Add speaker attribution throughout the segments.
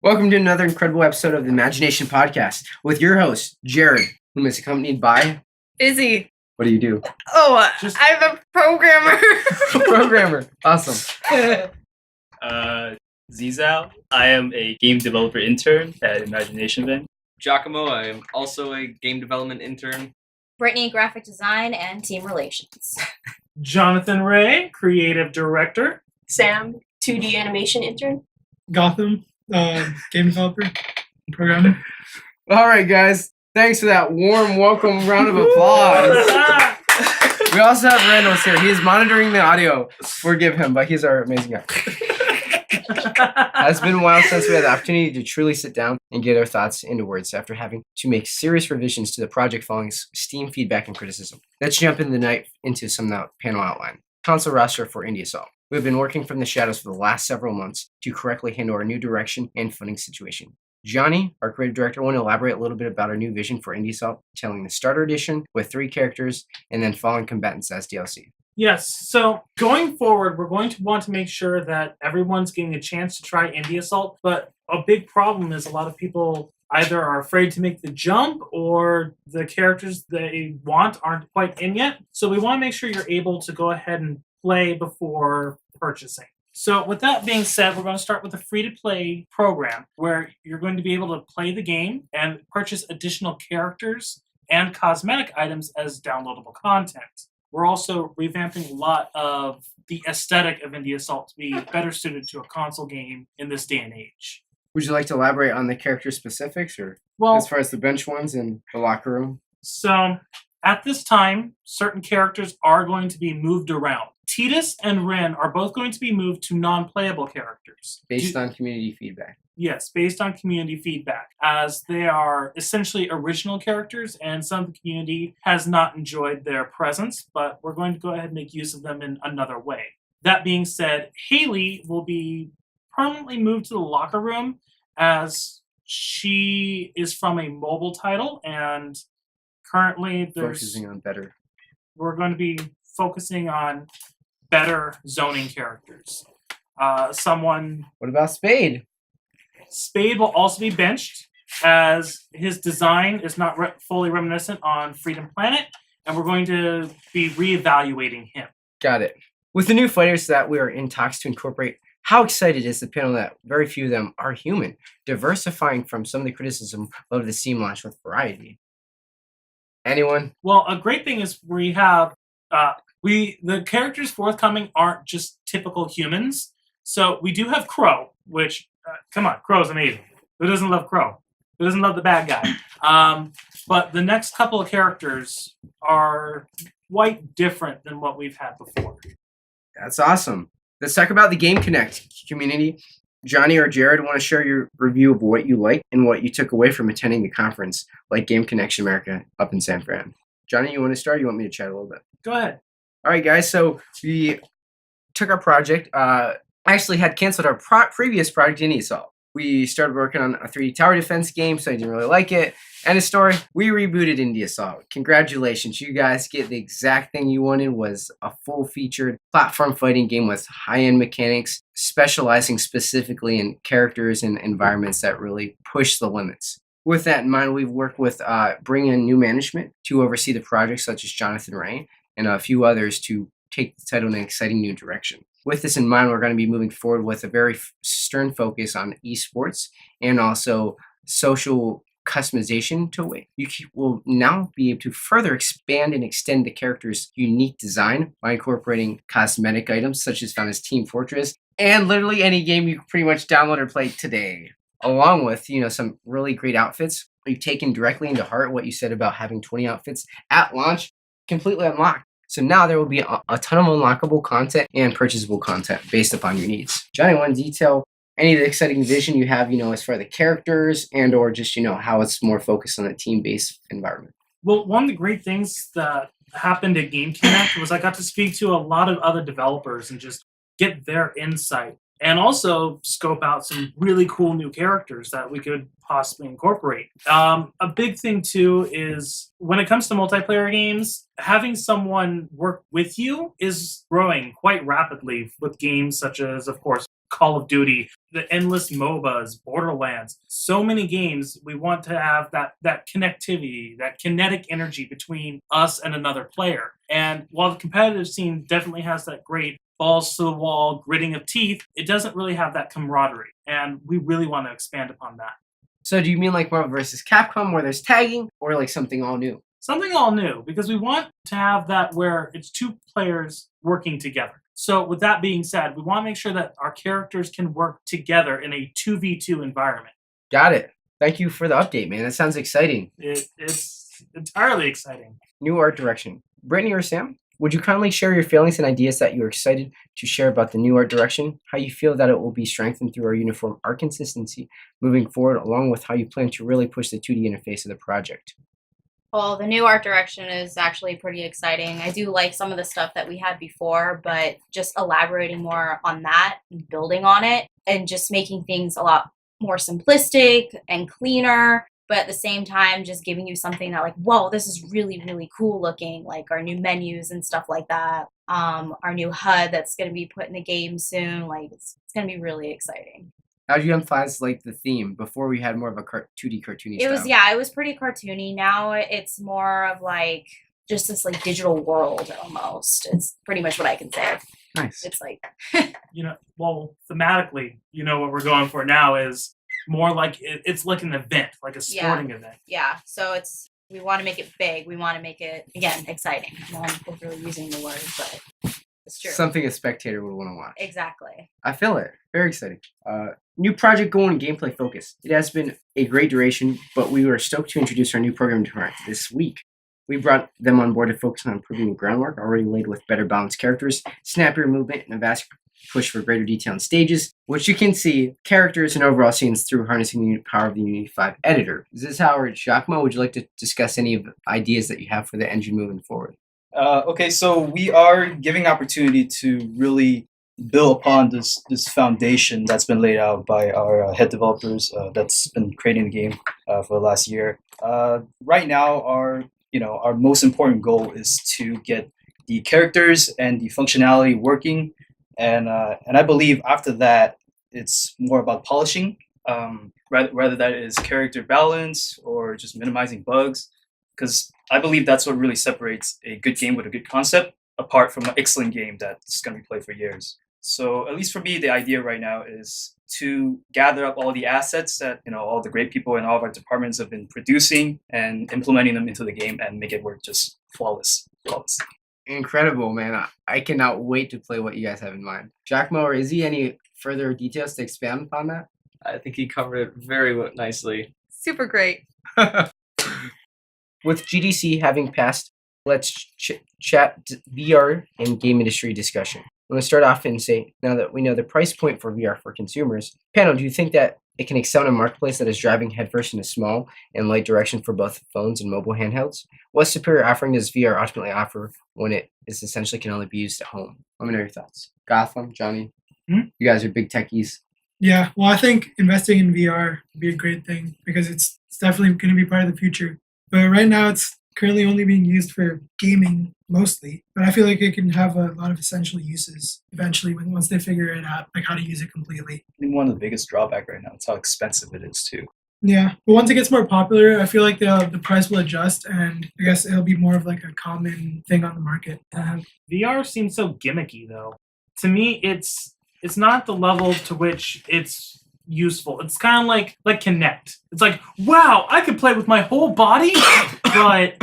Speaker 1: Welcome to another incredible episode of the Imagination Podcast with your host, Jared, whom is accompanied by...
Speaker 2: Izzy.
Speaker 1: What do you do?
Speaker 2: I'm a programmer.
Speaker 1: Programmer. Awesome.
Speaker 3: Zizal. I am a game developer intern at Imagination Van.
Speaker 4: Giacomo, I am also a game development intern.
Speaker 5: Brittany, graphic design and team relations.
Speaker 6: Jonathan Ray, creative director.
Speaker 7: Sam, 2D animation intern.
Speaker 8: Gotham, game developer, programmer.
Speaker 1: All right, guys. Thanks for that warm welcome round of applause. We also have Reynolds here. He is monitoring the audio. Forgive him, but he's our amazing guy. It's been a while since we had the opportunity to truly sit down and get our thoughts into words after having to make serious revisions to the project following Steam feedback and criticism. Let's jump into some of the panel outline. Console roster for Indie Assault. We have been working from the shadows for the last several months to correctly handle our new direction and funding situation. Johnny, our creative director, want to elaborate a little bit about our new vision for Indie Assault, telling the starter edition with 3 characters and then fallen combatants as DLC.
Speaker 6: Yes, so going forward, we're going to want to make sure that everyone's getting a chance to try Indie Assault, but a big problem is a lot of people either are afraid to make the jump or the characters they want aren't quite in yet. So we want to make sure you're able to go ahead and play before purchasing. So with that being said, we're going to start with a free-to-play program where you're going to be able to play the game and purchase additional characters and cosmetic items as downloadable content. We're also revamping a lot of the aesthetic of Indie Assault to be better suited to a console game in this day and age.
Speaker 1: Would you like to elaborate on the character specifics, or as far as the bench ones and the locker room?
Speaker 6: So at this time, certain characters are going to be moved around. Titus and Ren are both going to be moved to non-playable characters.
Speaker 1: Based on community feedback.
Speaker 6: Yes, based on community feedback, as they are essentially original characters, and some of the community has not enjoyed their presence, but we're going to go ahead and make use of them in another way. That being said, Haley will be permanently moved to the locker room, as she is from a mobile title, and currently we're going to be focusing on better zoning characters.
Speaker 1: What about Spade?
Speaker 6: Spade will also be benched, as his design is not fully reminiscent on Freedom Planet, and we're going to be reevaluating him.
Speaker 1: Got it. With the new fighters that we are in talks to incorporate, how excited is the panel that very few of them are human, diversifying from some of the criticism of the Steam launch with variety? Anyone?
Speaker 6: Well, a great thing is we have the characters forthcoming aren't just typical humans. So we do have Crow, which come on, Crow's amazing. Who doesn't love Crow? Who doesn't love the bad guy? But the next couple of characters are quite different than what we've had before.
Speaker 1: That's awesome. Let's talk about the Game Connect community. Johnny or Jared, want to share your review of what you liked and what you took away from attending the conference like Game Connection America up in San Fran. Johnny, you want to start? Or you want me to chat a little bit?
Speaker 6: Go ahead.
Speaker 1: All right, guys. So we took our project. Actually had canceled our previous project in Assault. We started working on a 3D tower defense game, so I didn't really like it. End of story, we rebooted Indie Assault. Congratulations, you guys get the exact thing you wanted, was a full-featured platform fighting game with high-end mechanics, specializing specifically in characters and environments that really push the limits. With that in mind, we've worked with bringing in new management to oversee the project, such as Jonathan Ray and a few others, to take the title in an exciting new direction. With this in mind, we're going to be moving forward with a very stern focus on esports and also social customization to it. You will now be able to further expand and extend the character's unique design by incorporating cosmetic items such as found as Team Fortress and literally any game you can pretty much download or play today. Along with, some really great outfits. We've taken directly into heart what you said about having 20 outfits at launch completely unlocked. So now there will be a ton of unlockable content and purchasable content based upon your needs. Johnny, want to detail any of the exciting vision you have, as far as the characters and or just, how it's more focused on a team-based environment?
Speaker 6: Well, one of the great things that happened at Game Connect was I got to speak to a lot of other developers and just get their insight. And also scope out some really cool new characters that we could possibly incorporate. A big thing, too, is when it comes to multiplayer games, having someone work with you is growing quite rapidly with games such as, of course, Call of Duty, the endless MOBAs, Borderlands, so many games. We want to have that connectivity, that kinetic energy between us and another player. And while the competitive scene definitely has that great balls to the wall, gritting of teeth, it doesn't really have that camaraderie. And we really want to expand upon that.
Speaker 1: So do you mean like Marvel vs. Capcom where there's tagging, or like something all new?
Speaker 6: Something all new, because we want to have that where it's two players working together. So with that being said, we want to make sure that our characters can work together in a 2v2 environment.
Speaker 1: Got it. Thank you for the update, man. That sounds exciting.
Speaker 6: It's entirely exciting.
Speaker 1: New art direction. Brittany or Sam, would you kindly share your feelings and ideas that you are excited to share about the new art direction, how you feel that it will be strengthened through our uniform art consistency moving forward, along with how you plan to really push the 2D interface of the project?
Speaker 5: Well, the new art direction is actually pretty exciting. I do like some of the stuff that we had before, but just elaborating more on that, building on it, and just making things a lot more simplistic and cleaner, but at the same time, just giving you something that like, whoa, this is really, really cool looking, like our new menus and stuff like that. Our new HUD that's going to be put in the game soon. Like, it's going to be really exciting.
Speaker 1: How do you emphasize like the theme? Before we had more of a 2D cartoony
Speaker 5: It
Speaker 1: style.
Speaker 5: was it was pretty cartoony. Now it's more of like just this like digital world almost. It's pretty much what I can say.
Speaker 1: Nice.
Speaker 5: It's like
Speaker 6: Well, thematically, what we're going for now is more like it's like an event, like a sporting event.
Speaker 5: yeah. So we want to make it big. We want to make it again exciting. I'm really using the word, but it's true.
Speaker 1: Something a spectator would want to watch.
Speaker 5: Exactly.
Speaker 1: I feel it. Very exciting. New project goal and gameplay focus. It has been a great duration, but we were stoked to introduce our new program director this week. We brought them on board to focus on improving the groundwork already laid with better balanced characters, snappier movement, and a vast push for greater detail in stages, which you can see characters and overall scenes through harnessing the power of the Unity 5 editor. This is Howard. Giacomo, would you like to discuss any of the ideas that you have for the engine moving forward?
Speaker 9: Okay, so we are giving opportunity to really build upon this foundation that's been laid out by our head developers that's been creating the game for the last year. Right now, our most important goal is to get the characters and the functionality working, and I believe after that, it's more about polishing, rather that is character balance or just minimizing bugs, because I believe that's what really separates a good game with a good concept apart from an excellent game that's going to be played for years. So at least for me, the idea right now is to gather up all the assets that all the great people in all of our departments have been producing and implementing them into the game and make it work just flawless.
Speaker 1: Incredible, man. I cannot wait to play what you guys have in mind. Giacomo or Izzy, any further details to expand upon that?
Speaker 4: I think he covered it very nicely.
Speaker 2: Super great.
Speaker 1: With GDC having passed, let's chat VR and game industry discussion. I'm going to start off and say, now that we know the price point for VR for consumers, panel, do you think that it can excel in a marketplace that is driving headfirst in a small and light direction for both phones and mobile handhelds? What superior offering does VR ultimately offer when it is essentially can only be used at home? Let me know your thoughts. Gotham, Johnny, You guys are big techies.
Speaker 8: Yeah, well, I think investing in VR would be a great thing because it's definitely going to be part of the future. But right now, it's currently only being used for gaming mostly. But I feel like it can have a lot of essential uses eventually once they figure it out, like how to use it completely.
Speaker 9: I think one of the biggest drawback right now is how expensive it is too.
Speaker 8: Yeah, but once it gets more popular, I feel like the price will adjust, and I guess it'll be more of like a common thing on the market.
Speaker 6: VR seems so gimmicky, though. To me, it's not the level to which it's useful. It's kind of like Kinect. It's like, wow, I could play with my whole body, but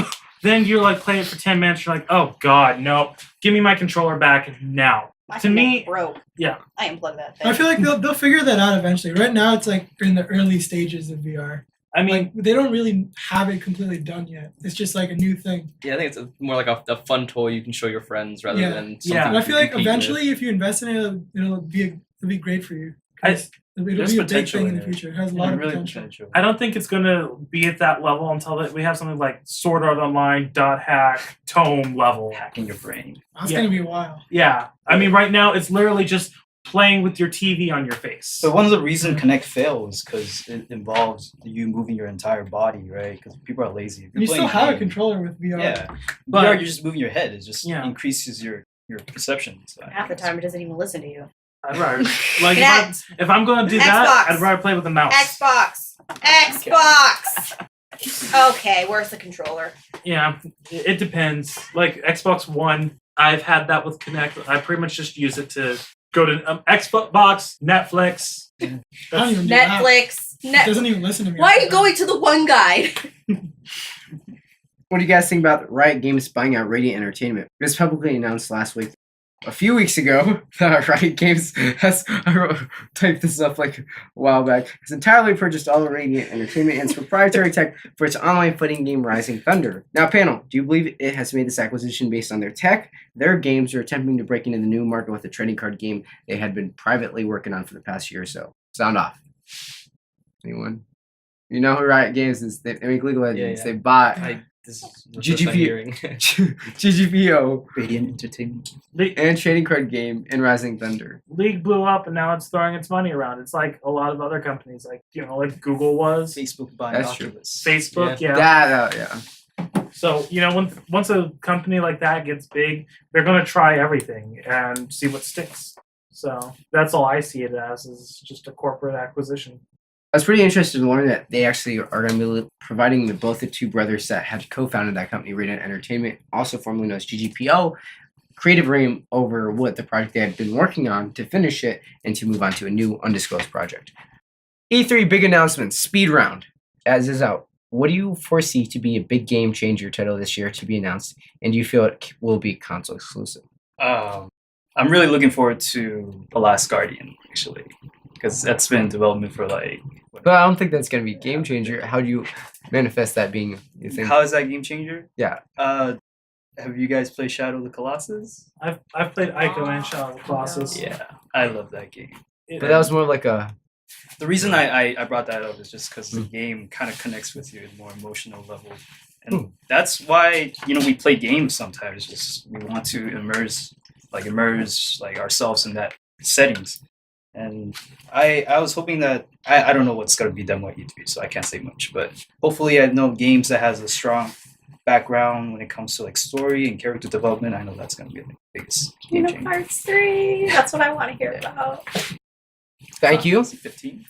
Speaker 6: then you're like playing it for 10 minutes. You're like, oh god, no, give me my controller back now. To me,
Speaker 5: broke.
Speaker 6: Yeah,
Speaker 5: I unplugged that thing.
Speaker 8: I feel like they'll figure that out eventually. Right now, it's like in the early stages of VR.
Speaker 6: I mean,
Speaker 8: they don't really have it completely done yet. It's just like a new thing.
Speaker 4: Yeah, I think it's more like a fun toy you can show your friends rather than something.
Speaker 8: And I
Speaker 4: you
Speaker 8: feel like
Speaker 4: compete
Speaker 8: eventually,
Speaker 4: with.
Speaker 8: if you invest in it, it'll be great for you. It'll
Speaker 6: there's
Speaker 8: be a big
Speaker 6: potential
Speaker 8: thing
Speaker 6: in
Speaker 8: in the
Speaker 6: there.
Speaker 8: future. It has a lot of potential.
Speaker 6: I don't think it's going to be at that level until we have something like Sword Art Online, .hack, Tome level.
Speaker 9: Hacking your brain.
Speaker 8: That's going to be a while.
Speaker 6: Yeah. I mean, right now, it's literally just playing with your TV on your face.
Speaker 9: So one of the reasons Kinect fails because it involves you moving your entire body, right? Because people are lazy. If you're
Speaker 8: You still
Speaker 9: playing
Speaker 8: have a
Speaker 9: game-
Speaker 8: controller with VR.
Speaker 9: Yeah,
Speaker 6: But-
Speaker 9: VR, you're just moving your head. It just
Speaker 6: Yeah.
Speaker 9: increases your perception. So
Speaker 5: Half the time, it doesn't even listen to you.
Speaker 6: Right. Like
Speaker 2: Kinect.
Speaker 6: if I'm going to do that,
Speaker 2: Xbox.
Speaker 6: I'd rather play with a mouse.
Speaker 2: Xbox. Okay, where's the controller?
Speaker 6: Yeah, it depends. Like Xbox One, I've had that with Kinect. I pretty much just use it to go to Xbox, Netflix.
Speaker 8: I don't even do that.
Speaker 2: Netflix.
Speaker 8: It doesn't even listen to me.
Speaker 2: Why are you going to the one guide?
Speaker 1: What do you guys think about Riot Games buying out Radiant Entertainment? It was publicly announced last week, a few weeks ago, that Riot Games has, typed this up like a while back, has entirely purchased all of Radiant Entertainment and its proprietary tech for its online fighting game Rising Thunder. Now, panel, do you believe it has made this acquisition based on their tech, their games, or attempting to break into the new market with a trading card game they had been privately working on for the past year or so? Sound off. Anyone? You know who Riot Games is? They make League of Legends.
Speaker 4: Yeah.
Speaker 1: They bought
Speaker 4: This is the first I'm hearing.
Speaker 1: GGPO
Speaker 9: Radiant Entertainment.
Speaker 1: and trading card game in Rising Thunder.
Speaker 6: League blew up, and now it's throwing its money around. It's like a lot of other companies, like like Google was,
Speaker 9: Facebook buying
Speaker 1: That's true.
Speaker 9: Oculus.
Speaker 6: Facebook. Yeah.
Speaker 1: Yeah.
Speaker 6: So once a company like that gets big, they're gonna try everything and see what sticks. So that's all I see it as, is just a corporate acquisition.
Speaker 1: I was pretty interested to learn that they actually are going to be providing both the two brothers that had co-founded that company, Radiant Entertainment, also formerly known as GGPO, creative reign over what the project they had been working on to finish it and to move on to a new undisclosed project. E3 big announcements, speed round, as is out. What do you foresee to be a big game changer title this year to be announced, and do you feel it will be console exclusive?
Speaker 3: I'm really looking forward to The Last Guardian, actually, because that's been in development for
Speaker 1: But I don't think that's going to be a game changer. How do you manifest that being your thing?
Speaker 3: How is that game changer?
Speaker 1: Yeah.
Speaker 3: Have you guys played Shadow of the Colossus?
Speaker 6: I've played Ico and Shadow of the Colossus.
Speaker 3: Yeah, I love that game.
Speaker 1: But that was more like a...
Speaker 3: The reason I brought that up is just because the game kind of connects with you at a more emotional level. And that's why, we play games sometimes. Just we want to immerse ourselves in that settings. And I was hoping that I don't know what's gonna be done with E3, so I can't say much. But hopefully, I know games that has a strong background when it comes to story and character development. I know that's gonna be the biggest game changer.
Speaker 7: Parts 3. That's what I want to hear about.
Speaker 1: Thank you.
Speaker 3: 15.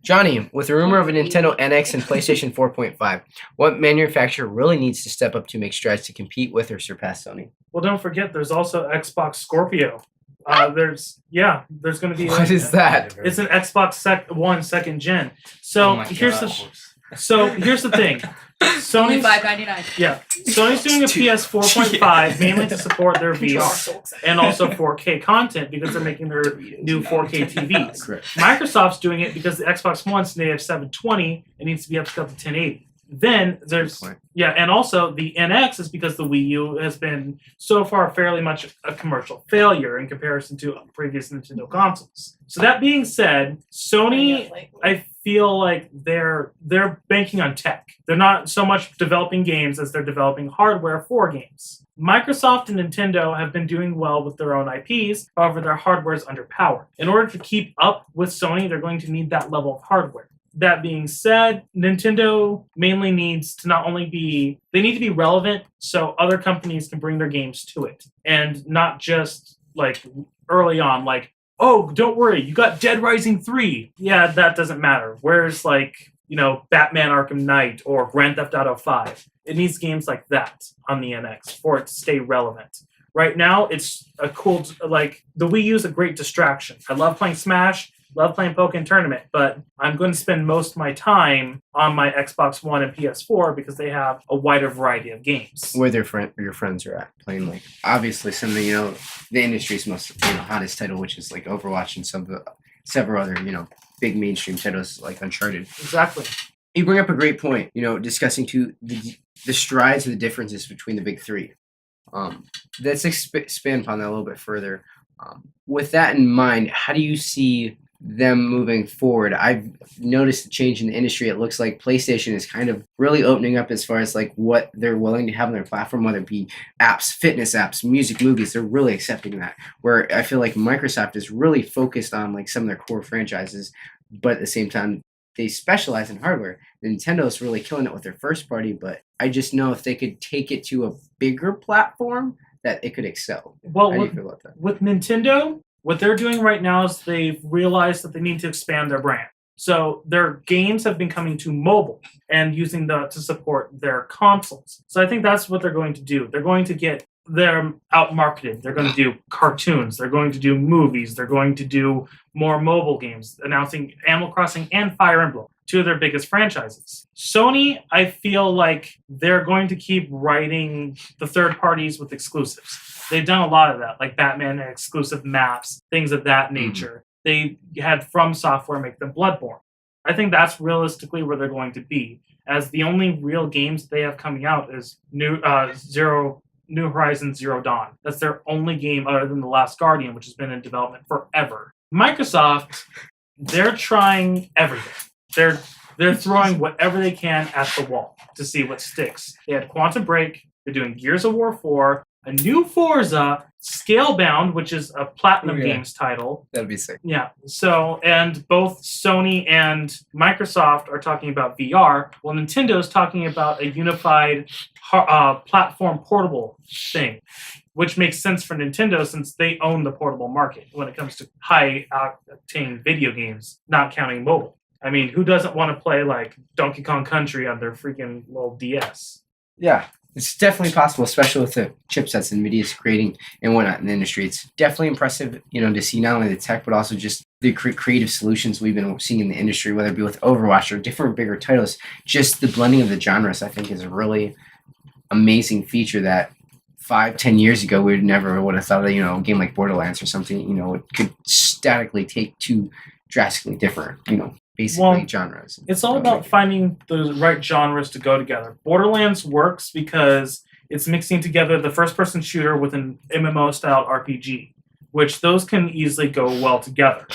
Speaker 1: Johnny, with the rumor of a Nintendo NX and PlayStation 4.5, what manufacturer really needs to step up to make strides to compete with or surpass Sony?
Speaker 6: Well, don't forget, there's also Xbox Scorpio. There's going to be.
Speaker 1: What is that?
Speaker 6: It's an Xbox One second gen. So here's the thing. Sony's
Speaker 5: $5.99.
Speaker 6: Yeah, Sony's doing a PS 4.5 mainly to support their VR and also 4K content because they're making their new 4K TVs.
Speaker 1: Correct.
Speaker 6: Microsoft's doing it because the Xbox One's native 720 and needs to be upscaled to 1080. Then there's and also the NX is because the Wii U has been so far fairly much a commercial failure in comparison to previous Nintendo consoles. So that being said, Sony, I feel like they're banking on tech. They're not so much developing games as they're developing hardware for games. Microsoft and Nintendo have been doing well with their own IPs, however their hardware is underpowered. In order to keep up with Sony, they're going to need that level of hardware. That being said, Nintendo mainly needs to they need to be relevant so other companies can bring their games to it. And not just early on, oh, don't worry, you got Dead Rising 3. Yeah, that doesn't matter. Where's Batman Arkham Knight or Grand Theft Auto 5? It needs games like that on the NX for it to stay relevant. Right now, it's a cool, the Wii U is a great distraction. I love playing Smash, love playing Pokken Tournament, but I'm going to spend most of my time on my Xbox One and PS4 because they have a wider variety of games.
Speaker 1: Where your friends are at playing, obviously some of the industry's most hottest title, which is Overwatch and several other big mainstream titles like Uncharted.
Speaker 6: Exactly.
Speaker 1: You bring up a great point. Discussing the strides and the differences between the big three. Let's expand upon that a little bit further. With that in mind, how do you see them moving forward? I've noticed a change in the industry. It looks like PlayStation is kind of really opening up as far as what they're willing to have on their platform, whether it be apps, fitness apps, music, movies. They're really accepting that. Where I feel like Microsoft is really focused on some of their core franchises, but at the same time they specialize in hardware. Nintendo's really killing it with their first party, but I just know if they could take it to a bigger platform, that it could excel.
Speaker 6: Well,
Speaker 1: how do you feel about that?
Speaker 6: With Nintendo, What they're doing right now is they've realized that they need to expand their brand. So their games have been coming to mobile and using that to support their consoles. So I think that's what they're going to do. They're going to get them out marketed. They're going to do cartoons. They're going to do movies. They're going to do more mobile games, announcing Animal Crossing and Fire Emblem, two of their biggest franchises. Sony, I feel like they're going to keep writing the third parties with exclusives. They've done a lot of that, like Batman exclusive maps, things of that nature. They had From Software make them Bloodborne. I think that's realistically where they're going to be, as the only real games they have coming out is New Horizons Zero Dawn. That's their only game other than The Last Guardian, which has been in development forever. Microsoft, they're trying everything. They're throwing whatever they can at the wall to see what sticks. They had Quantum Break. They're doing Gears of War 4, a new Forza, Scalebound, which is a Platinum Games title.
Speaker 1: That'd be sick.
Speaker 6: Yeah. So, and both Sony and Microsoft are talking about VR, while Nintendo's talking about a unified platform portable thing, which makes sense for Nintendo since they own the portable market when it comes to high-octane video games, not counting mobile. I mean, who doesn't want to play like Donkey Kong Country on their freaking little DS?
Speaker 1: Yeah, it's definitely possible, especially with the chipsets NVIDIA's creating and whatnot in the industry. It's definitely impressive, to see not only the tech, but also just the creative solutions we've been seeing in the industry, whether it be with Overwatch or different bigger titles. Just the blending of the genres, I think, is a really amazing feature that 5-10 years ago we never would have thought of, a game like Borderlands or something, it could statically take two drastically different, basically genres.
Speaker 6: It's all about finding the right genres to go together. Borderlands works because it's mixing together the first-person shooter with an MMO-style RPG, which those can easily go well together.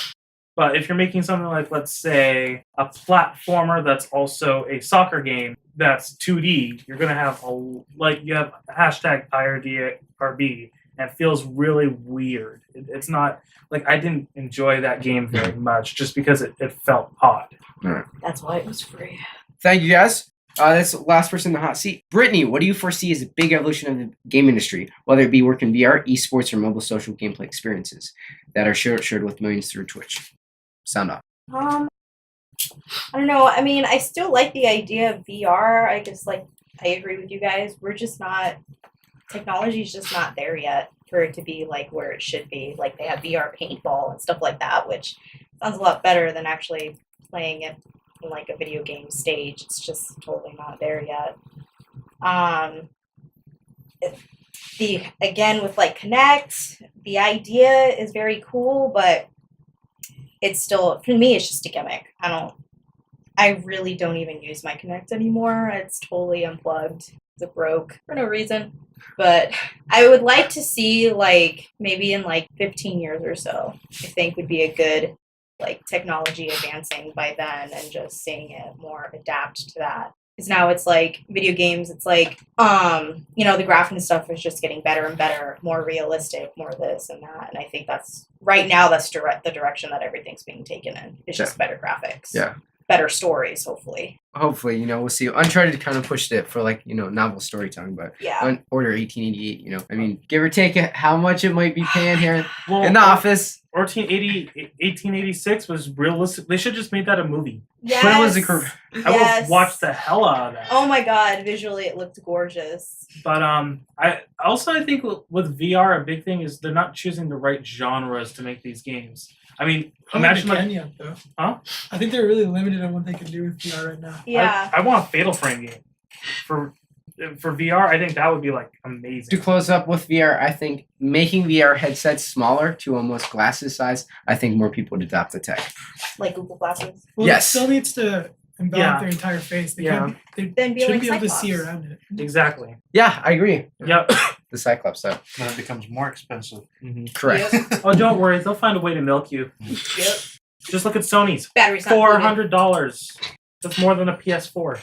Speaker 6: But if you're making something like, let's say, a platformer that's also a soccer game that's 2D, you're going to have you have hashtag IRB, and it feels really weird. It's not, I didn't enjoy that game very much just because it felt odd.
Speaker 1: Right.
Speaker 2: That's why it was free.
Speaker 1: Thank you, guys. That's the last person in the hot seat. Brittany, what do you foresee as a big evolution of the game industry, whether it be working VR, esports, or mobile social gameplay experiences that are shared with millions through Twitch? Sound off.
Speaker 5: I don't know. I mean, I still like the idea of VR. I agree with you guys. We're just not, technology's just not there yet for it to be where it should be. They have VR paintball and stuff like that, which sounds a lot better than actually playing it in a video game stage. It's just totally not there yet. Again with Connect, the idea is very cool, but it's still, for me, it's just a gimmick. I really don't even use my Kinect anymore. It's totally unplugged. It broke for no reason. But I would like to see, maybe in 15 years or so, I think would be a good, technology advancing by then and just seeing it more adapt to that. Because now it's video games, it's the graphic and stuff is just getting better and better, more realistic, more this and that. And I think that's the direction that everything's being taken in. It's just better graphics.
Speaker 1: Yeah.
Speaker 5: Better stories, hopefully.
Speaker 1: Hopefully, we'll see. Uncharted kind of pushed it for novel storytelling, but
Speaker 5: Yeah.
Speaker 1: Order 1888, I mean, give or take how much it might be paying here
Speaker 6: Well,
Speaker 1: in the office.
Speaker 6: 1886 was realistic. They should have just made that a movie.
Speaker 5: Yes.
Speaker 1: But it was
Speaker 6: I would have watched the hell out of that.
Speaker 5: Oh my god, visually it looked gorgeous.
Speaker 6: But I think with VR, a big thing is they're not choosing the right genres to make these games. I mean, imagine
Speaker 8: Yet, though.
Speaker 6: Huh?
Speaker 8: I think they're really limited on what they can do with VR right now.
Speaker 5: Yeah.
Speaker 6: I want a Fatal Frame game for VR. I think that would be amazing.
Speaker 1: To close up with VR, I think making VR headsets smaller to almost glasses size, I think more people would adopt the tech.
Speaker 5: Like Google Glasses.
Speaker 8: Well,
Speaker 1: Yes.
Speaker 8: it still needs to envelop their entire face. They
Speaker 6: Yeah.
Speaker 5: Then be
Speaker 8: shouldn't
Speaker 5: like
Speaker 8: be able to
Speaker 5: Cyclops.
Speaker 8: see around it.
Speaker 6: Exactly.
Speaker 1: Yeah, I agree.
Speaker 6: Yep.
Speaker 1: The Cyclops stuff.
Speaker 10: Then it becomes more expensive.
Speaker 1: Correct.
Speaker 6: Oh, don't worry. They'll find a way to milk you.
Speaker 2: Yep.
Speaker 6: Just look at Sony's.
Speaker 2: Battery's not included.
Speaker 6: $400. That's more than a PS4.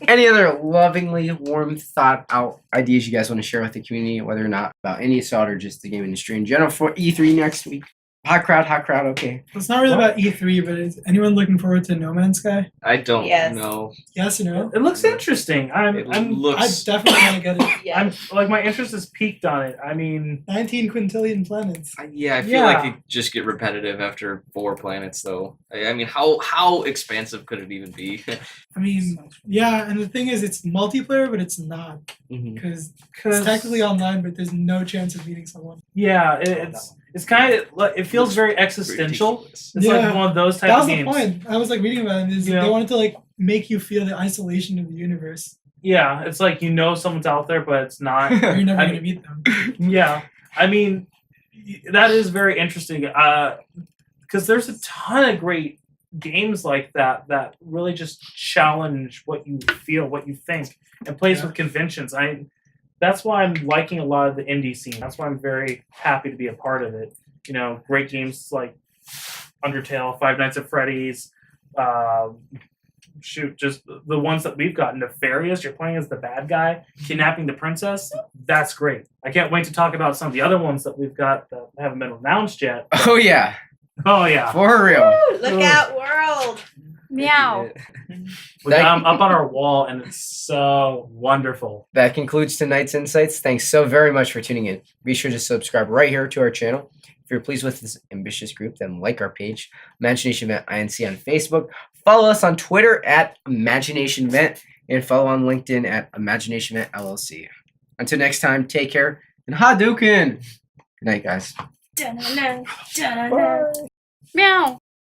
Speaker 1: Any other lovingly warm thought out ideas you guys want to share with the community, whether or not about any assault or just the game industry in general for E3 next week? Hot crowd. Okay.
Speaker 8: It's not really about E3, but is anyone looking forward to No Man's Sky?
Speaker 4: I don't
Speaker 5: Yes.
Speaker 4: know.
Speaker 8: Yes or no?
Speaker 6: It looks interesting.
Speaker 4: It
Speaker 6: I'm
Speaker 8: I
Speaker 4: looks.
Speaker 8: definitely want to get it.
Speaker 5: Yeah.
Speaker 6: I'm like my interest is peaked on it. I mean,
Speaker 8: 19 quintillion planets.
Speaker 4: Yeah, I feel
Speaker 6: Yeah.
Speaker 4: like it just get repetitive after 4 planets, though. I mean, how expansive could it even be?
Speaker 8: I mean, yeah, and the thing is, it's multiplayer, but it's not. Because it's technically online, but there's no chance of meeting someone.
Speaker 6: yeah, it's kind of like it feels very existential.
Speaker 4: Ridiculous.
Speaker 6: It's
Speaker 8: Yeah.
Speaker 6: like one of those type
Speaker 8: That
Speaker 6: of
Speaker 8: was the
Speaker 6: games.
Speaker 8: point. I was like reading about it. Is
Speaker 6: Yeah.
Speaker 8: They wanted to like make you feel the isolation of the universe.
Speaker 6: Yeah, it's like someone's out there, but it's not.
Speaker 8: Or you're never
Speaker 6: I
Speaker 8: going to meet them.
Speaker 6: Yeah, I mean, that is very interesting. Because there's a ton of great games like that that really just challenge what you feel, what you think, and plays
Speaker 8: Yeah.
Speaker 6: with conventions. That's why I'm liking a lot of the indie scene. That's why I'm very happy to be a part of it. You know, great games like Undertale, Five Nights at Freddy's. Just the ones that we've got. Nefarious, you're playing as the bad guy, kidnapping the princess. That's great. I can't wait to talk about some of the other ones that we've got that haven't been announced yet.
Speaker 1: Oh yeah.
Speaker 6: Oh yeah,
Speaker 1: For real.
Speaker 7: Woo, look out, world.
Speaker 5: Meow.
Speaker 6: we got them up on our wall, and it's so wonderful.
Speaker 1: That concludes tonight's insights. Thanks so very much for tuning in. Be sure to subscribe right here to our channel. If you're pleased with this ambitious group, then like our page, Imagination Vent INC on Facebook. Follow us on Twitter at Imagination Vent, and follow on LinkedIn at Imagination Vent LLC. Until next time, take care and Hadouken! Good night, guys.
Speaker 7: Dun-dun-dun, dun-dun-dun.
Speaker 5: Meow.